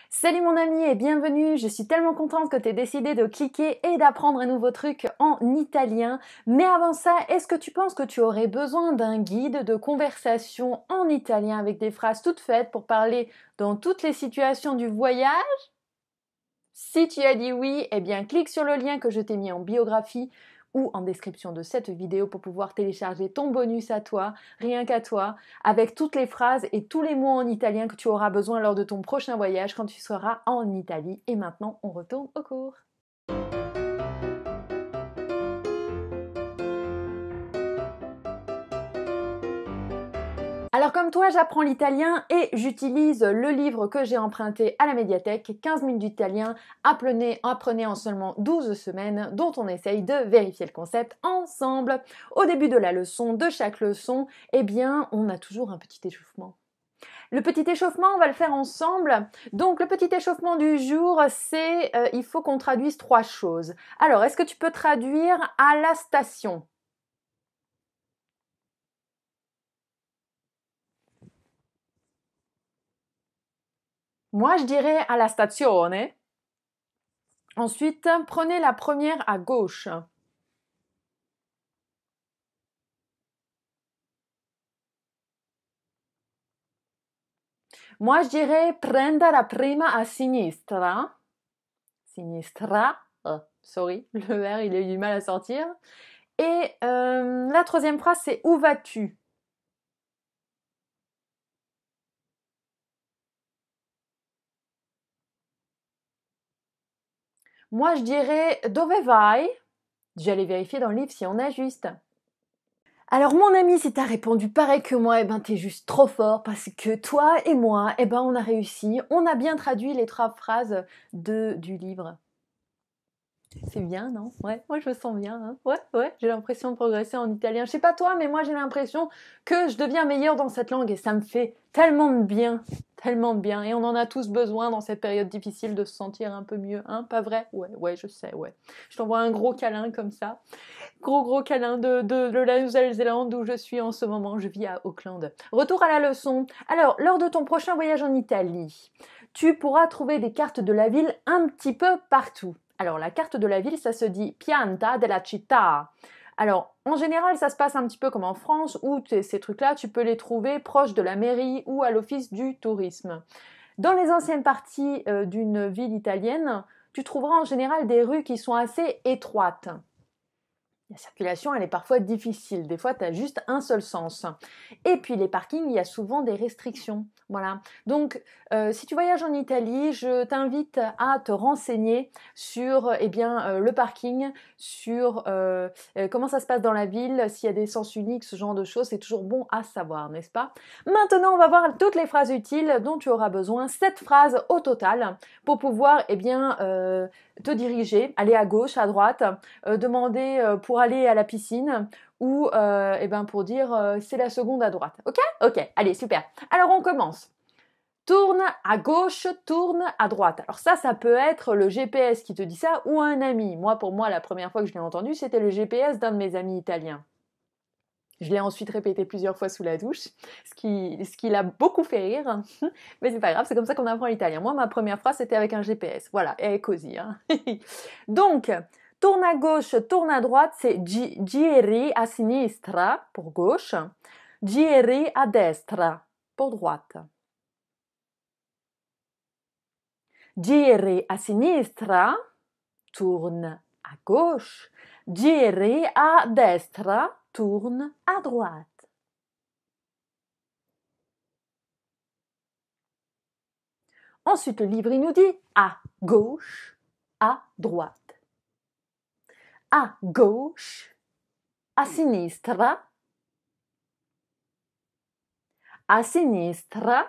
Salut mon ami et bienvenue, je suis tellement contente que tu aies décidé de cliquer et d'apprendre un nouveau truc en italien. Mais avant ça, est-ce que tu penses que tu aurais besoin d'un guide de conversation en italien avec des phrases toutes faites pour parler dans toutes les situations du voyage? Si tu as dit oui, eh bien clique sur le lien que je t'ai mis en biographie ou en description de cette vidéo pour pouvoir télécharger ton bonus à toi, rien qu'à toi, avec toutes les phrases et tous les mots en italien que tu auras besoin lors de ton prochain voyage quand tu seras en Italie. Et maintenant, on retourne au cours. Alors comme toi, j'apprends l'italien et j'utilise le livre que j'ai emprunté à la médiathèque, 15 minutes d'italien, apprenez en seulement 12 semaines, dont on essaye de vérifier le concept ensemble. Au début de la leçon, de chaque leçon, eh bien, on a toujours un petit échauffement. Le petit échauffement, on va le faire ensemble. Donc le petit échauffement du jour, c'est il faut qu'on traduise 3 choses. Alors, est-ce que tu peux traduire à la station ? Moi, je dirais à la stazione. Ensuite, prenez la première à gauche. Moi, je dirais prenda la prima a sinistra. Sinistra. Sorry, le R, il a eu du mal à sortir. Et la troisième phrase, c'est où vas-tu? Moi, je dirais dove vai? J'allais vérifier dans le livre si on a juste. Alors mon ami, si t'as répondu pareil que moi, eh ben t'es juste trop fort parce que toi et moi, eh ben on a réussi, on a bien traduit les 3 phrases du livre. C'est bien, non? Ouais, moi je me sens bien, hein. Ouais, j'ai l'impression de progresser en italien. Je sais pas toi, mais moi j'ai l'impression que je deviens meilleure dans cette langue et ça me fait tellement de bien, tellement de bien. Et on en a tous besoin dans cette période difficile de se sentir un peu mieux, hein? Pas vrai? Ouais, je sais, ouais. Je t'envoie un gros câlin comme ça. Gros câlin de la Nouvelle-Zélande où je suis en ce moment. Je vis à Auckland. Retour à la leçon. Alors, lors de ton prochain voyage en Italie, tu pourras trouver des cartes de la ville un petit peu partout. Alors, la carte de la ville, ça se dit Pianta della città. Alors, en général, ça se passe un petit peu comme en France où ces trucs-là, tu peux les trouver proches de la mairie ou à l'office du tourisme. Dans les anciennes parties d'une ville italienne, tu trouveras en général des rues qui sont assez étroites. La circulation, elle est parfois difficile. Des fois, tu as juste un seul sens. Et puis, les parkings, il y a souvent des restrictions. Voilà. Donc, si tu voyages en Italie, je t'invite à te renseigner sur le parking, sur comment ça se passe dans la ville, s'il y a des sens uniques, ce genre de choses. C'est toujours bon à savoir, n'est-ce pas? Maintenant, on va voir toutes les phrases utiles dont tu auras besoin. 7 phrases au total pour pouvoir te diriger, aller à gauche, à droite, demander pour aller à la piscine ou pour dire c'est la seconde à droite. Ok, allez, super. Alors on commence. Tourne à gauche, tourne à droite. Alors ça peut être le GPS qui te dit ça ou un ami. Pour moi, la première fois que je l'ai entendu, c'était le GPS d'un de mes amis italiens. Je l'ai ensuite répété plusieurs fois sous la douche, ce qui l'a beaucoup fait rire. Mais c'est pas grave, c'est comme ça qu'on apprend l'italien. Moi, ma première phrase, c'était avec un GPS. Voilà, et così. Hein. Donc, tourne à gauche, tourne à droite, c'est giri a sinistra pour gauche, giri a destra pour droite. Giri a sinistra, tourne à gauche, giri a destra, tourne à droite. Ensuite, le livre, il nous dit à gauche, à droite. À gauche, a sinistra, a sinistra.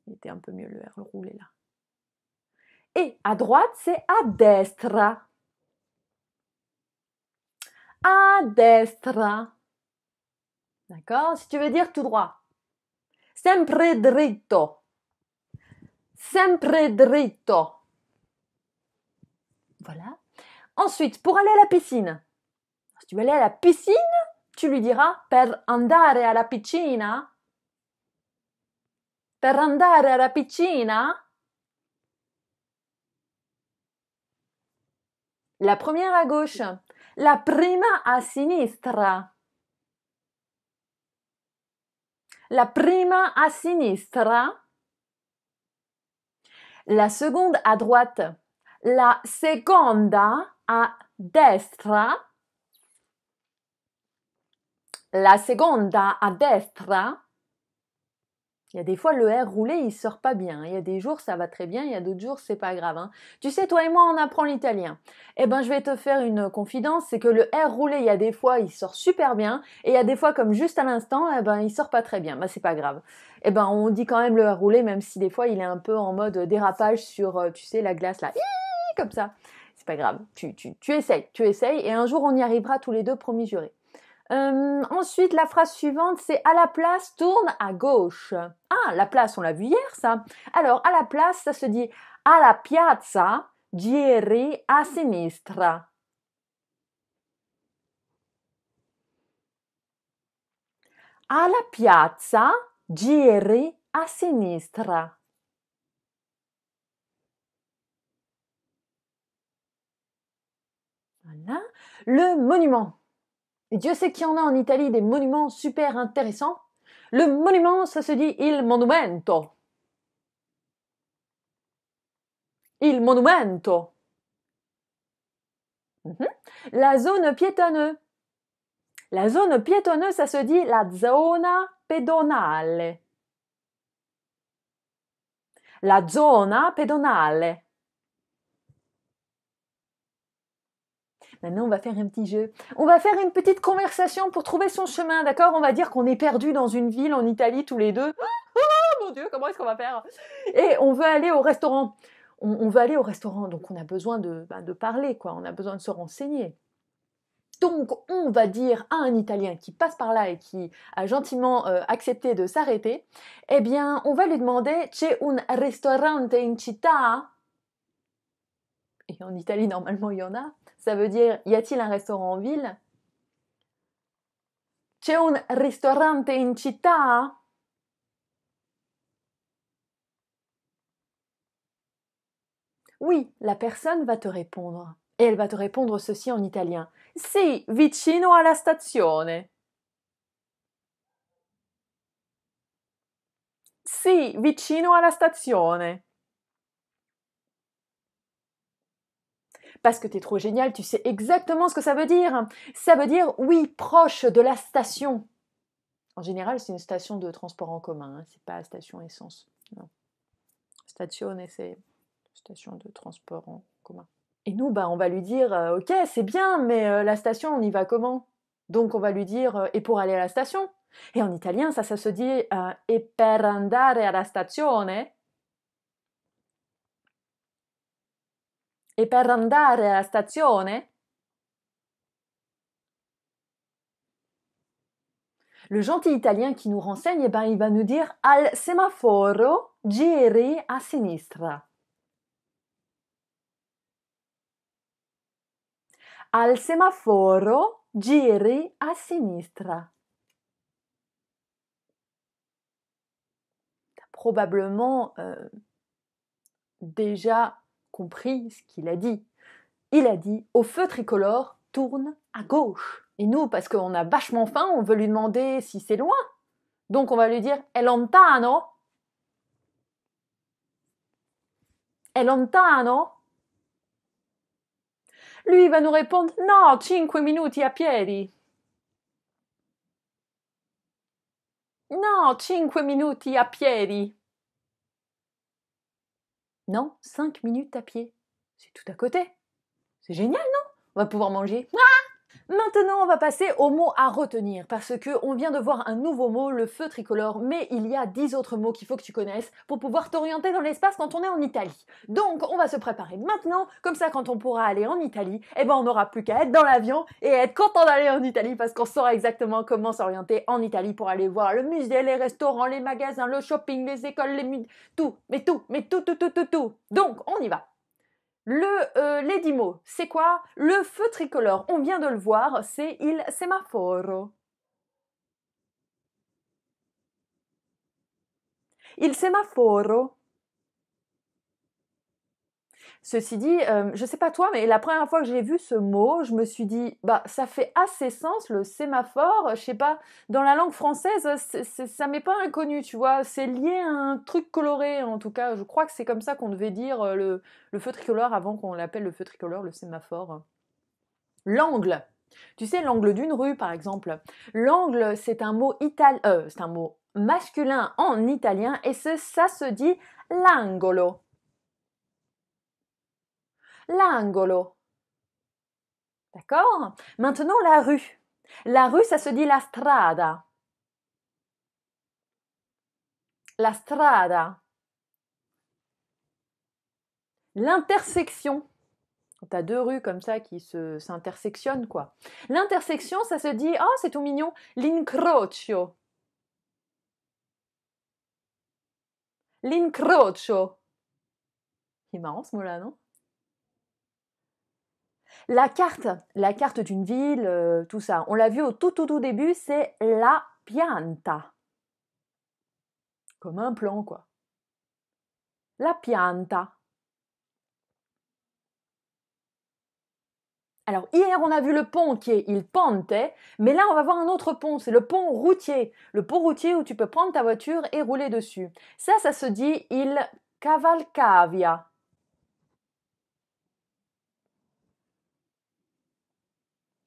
Il était un peu mieux le R roulé là. Et à droite, c'est a destra. A destra. D'accord? Si tu veux dire tout droit. Sempre dritto. Sempre dritto. Voilà. Ensuite, pour aller à la piscine. Si tu veux aller à la piscine, tu lui diras per andare alla piscina. Per andare alla piscina. La première à gauche. La prima a sinistra. La prima a sinistra. La seconde à droite. La seconda a destra. La seconda a destra. Il y a des fois, le R roulé, il sort pas bien. Il y a des jours, ça va très bien. Il y a d'autres jours, c'est pas grave. Hein. Tu sais, toi et moi, on apprend l'italien. Eh ben, je vais te faire une confidence. C'est que le R roulé, il y a des fois, il sort super bien. Et il y a des fois, comme juste à l'instant, eh ben, il sort pas très bien. Ben, c'est pas grave. Eh ben, on dit quand même le R roulé, même si des fois, il est un peu en mode dérapage sur, tu sais, la glace, là. Comme ça. C'est pas grave. Tu essayes. Et un jour, on y arrivera tous les deux, promis juré. Ensuite, la phrase suivante, c'est à la place, tourne à gauche. Ah, la place, on l'a vu hier, ça. Alors, à la place, ça se dit alla piazza, giri a sinistra. Alla piazza, giri a sinistra. Voilà. Le monument. Et Dieu sait qu'il y en a en Italie des monuments super intéressants. Le monument, ça se dit il monumento. Il monumento. La zone piétonneuse. La zone piétonneuse, ça se dit la zona pedonale. La zona pedonale. Maintenant, on va faire un petit jeu. On va faire une petite conversation pour trouver son chemin, d'accord? On va dire qu'on est perdu dans une ville en Italie tous les deux. Oh mon Dieu, comment est-ce qu'on va faire? Et on veut aller au restaurant. On veut aller au restaurant, donc on a besoin de parler, quoi. On a besoin de se renseigner. Donc, on va dire à un Italien qui passe par là et qui a gentiment accepté de s'arrêter, eh bien, on va lui demander c'è un ristorante in città? Et en Italie, normalement, il y en a. Ça veut dire y a-t-il un restaurant en ville? C'è un ristorante in città? Oui, la personne va te répondre. Et elle va te répondre ceci en italien. Sì, vicino alla stazione. Sì, vicino alla stazione. Parce que t'es trop génial, tu sais exactement ce que ça veut dire. Ça veut dire oui, proche de la station. En général, c'est une station de transport en commun, hein, c'est pas station essence. Non. Stazione, c'est station de transport en commun. Et nous, bah, on va lui dire, ok, c'est bien, mais la station, on y va comment? Donc on va lui dire, et pour aller à la station? Et en italien, ça se dit, e per andare alla stazione? E per andare alla stazione? Le gentil italien qui nous renseigne, eh ben, il va nous dire al semaforo giri a sinistra. Al semaforo giri a sinistra. T'as probablement déjà compris ce qu'il a dit. Il a dit au feu tricolore, tourne à gauche. Et nous, parce qu'on a vachement faim, on veut lui demander si c'est loin. Donc on va lui dire è lontano? È lontano? Lui il va nous répondre no, 5 minuti a piedi. No, 5 minuti a piedi. Non, 5 minutes à pied. C'est tout à côté. C'est génial, non? On va pouvoir manger. Maintenant, on va passer aux mots à retenir parce que on vient de voir un nouveau mot, le feu tricolore, mais il y a 10 autres mots qu'il faut que tu connaisses pour pouvoir t'orienter dans l'espace quand on est en Italie. Donc, on va se préparer maintenant, comme ça quand on pourra aller en Italie, eh ben on n'aura plus qu'à être dans l'avion et être content d'aller en Italie parce qu'on saura exactement comment s'orienter en Italie pour aller voir le musée, les restaurants, les magasins, le shopping, les écoles, tout. Donc, on y va. Les 10 mots, c'est quoi? Le feu tricolore, on vient de le voir, c'est il semaforo. Il semaforo. Ceci dit, je sais pas toi, mais la première fois que j'ai vu ce mot, je me suis dit, bah ça fait assez sens le sémaphore. Je sais pas, dans la langue française, ça m'est pas inconnu, tu vois. C'est lié à un truc coloré, en tout cas. Je crois que c'est comme ça qu'on devait dire le feu tricolore avant qu'on l'appelle le feu tricolore, le sémaphore. L'angle. Tu sais, l'angle d'une rue, par exemple. L'angle, c'est un mot c'est un mot masculin en italien et ça se dit l'angolo. L'angolo. D'accord? Maintenant, la rue. La rue, ça se dit la strada. La strada. L'intersection. Tu as deux rues comme ça qui s'intersectionnent, quoi. L'intersection, ça se dit, oh, c'est tout mignon, l'incrocio. L'incrocio. Il est marrant ce mot-là, non? La carte d'une ville, tout ça. On l'a vu au tout début, c'est la pianta. Comme un plan, quoi. La pianta. Alors, hier, on a vu le pont qui est il ponte, mais là, on va voir un autre pont, c'est le pont routier. Le pont routier où tu peux prendre ta voiture et rouler dessus. Ça se dit il cavalcavia.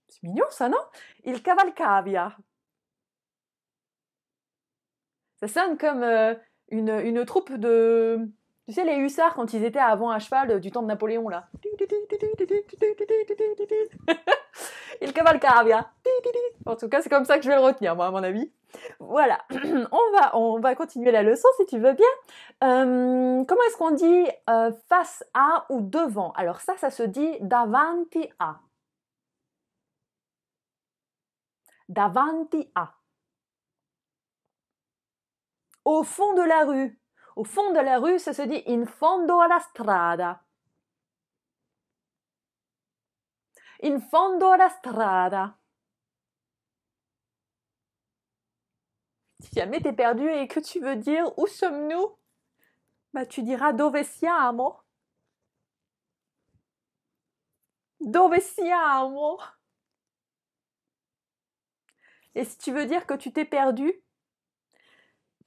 C'est mignon, ça, non? Il cavalcavia. Ça sonne comme une troupe de... Tu sais, les hussards, quand ils étaient avant à cheval du temps de Napoléon, là. Il cavalcavia. En tout cas, c'est comme ça que je vais le retenir, moi, à mon avis. Voilà. On va continuer la leçon, si tu veux bien. Comment est-ce qu'on dit face à ou devant? Alors ça se dit davanti a. Davanti a. Au fond de la rue. Au fond de la rue, ça se dit in fondo alla strada. In fondo alla strada. Si jamais t'es perdu et que tu veux dire où sommes-nous, bah tu diras dove siamo. Dove siamo. Et si tu veux dire que tu t'es perdu,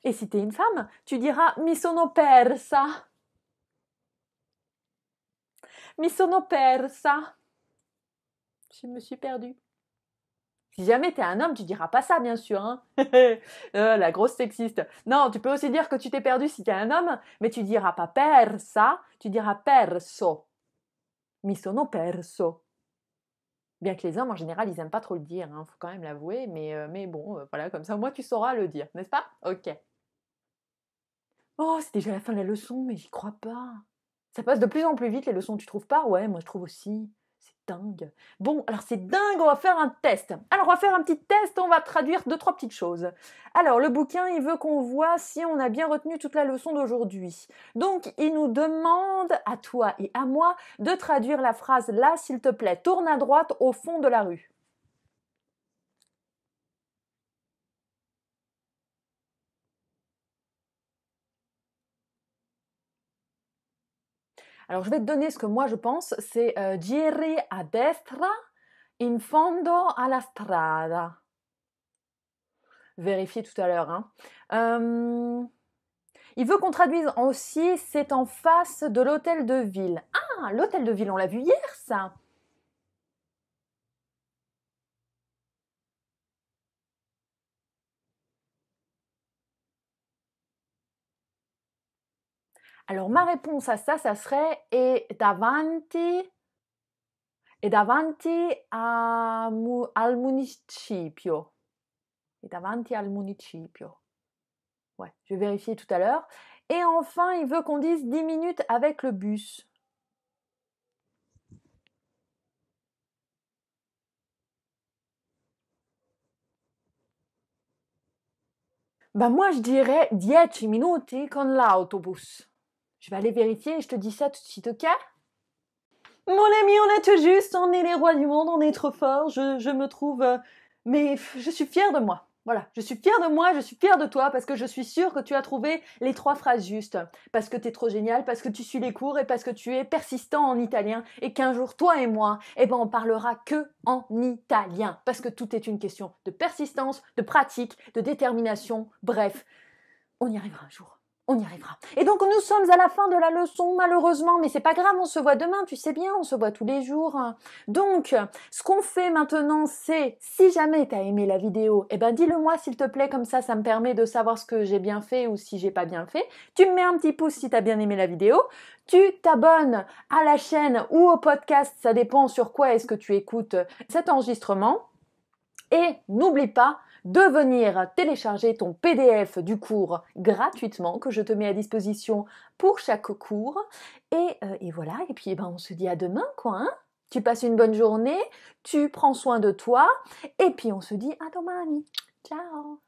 et si t'es une femme, tu diras mi sono persa. Mi sono persa. Je me suis perdue. Si jamais t'es un homme, tu diras pas ça, bien sûr. Hein. La grosse sexiste. Non, tu peux aussi dire que tu t'es perdu si t'es un homme, mais tu diras pas persa, tu diras perso. Mi sono perso. Bien que les hommes, en général, ils aiment pas trop le dire, hein, faut quand même l'avouer, mais bon, voilà, comme ça, moi, tu sauras le dire, n'est-ce pas? Ok. Oh, c'est déjà la fin de la leçon, mais j'y crois pas. Ça passe de plus en plus vite, les leçons, tu trouves pas? Ouais, moi, je trouve aussi. C'est dingue. Bon, alors c'est dingue, on va faire un test. Alors, on va faire un petit test, on va traduire 2-3 petites choses. Alors, le bouquin, il veut qu'on voit si on a bien retenu toute la leçon d'aujourd'hui. Donc, il nous demande, à toi et à moi, de traduire la phrase là, s'il te plaît. Tourne à droite au fond de la rue. Alors, je vais te donner ce que moi je pense, c'est giri a destra in fondo alla strada. Vérifiez tout à l'heure. Hein. Il veut qu'on traduise aussi, c'est en face de l'hôtel de ville. Ah, l'hôtel de ville, on l'a vu hier, ça. Alors, ma réponse à ça, ça serait è davanti al municipio. È davanti al municipio. Ouais, je vais vérifier tout à l'heure. Et enfin, il veut qu'on dise 10 minutes avec le bus. Ben moi, je dirais 10 minuti con l'autobus. Je vais aller vérifier et je te dis ça tout de suite, ok? Mon ami, on est tout juste, on est les rois du monde, on est trop forts, je me trouve... mais je suis fière de moi. Voilà, je suis fière de moi, je suis fière de toi parce que je suis sûre que tu as trouvé les 3 phrases justes. Parce que tu es trop génial, parce que tu suis les cours et parce que tu es persistant en italien et qu'un jour, toi et moi, on parlera que en italien. Parce que tout est une question de persistance, de pratique, de détermination. Bref, on y arrivera un jour. On y arrivera. Et donc, nous sommes à la fin de la leçon, malheureusement, mais c'est pas grave, on se voit demain, tu sais bien, on se voit tous les jours. Donc, ce qu'on fait maintenant, c'est, si jamais tu as aimé la vidéo, dis-le moi s'il te plaît, comme ça me permet de savoir ce que j'ai bien fait ou si j'ai pas bien fait. Tu me mets un petit pouce si tu as bien aimé la vidéo. Tu t'abonnes à la chaîne ou au podcast, ça dépend sur quoi est-ce que tu écoutes cet enregistrement. Et n'oublie pas de venir télécharger ton PDF du cours gratuitement que je te mets à disposition pour chaque cours. Et voilà, et puis on se dit à demain quoi. Tu passes une bonne journée, tu prends soin de toi, et puis on se dit à domani. Ciao.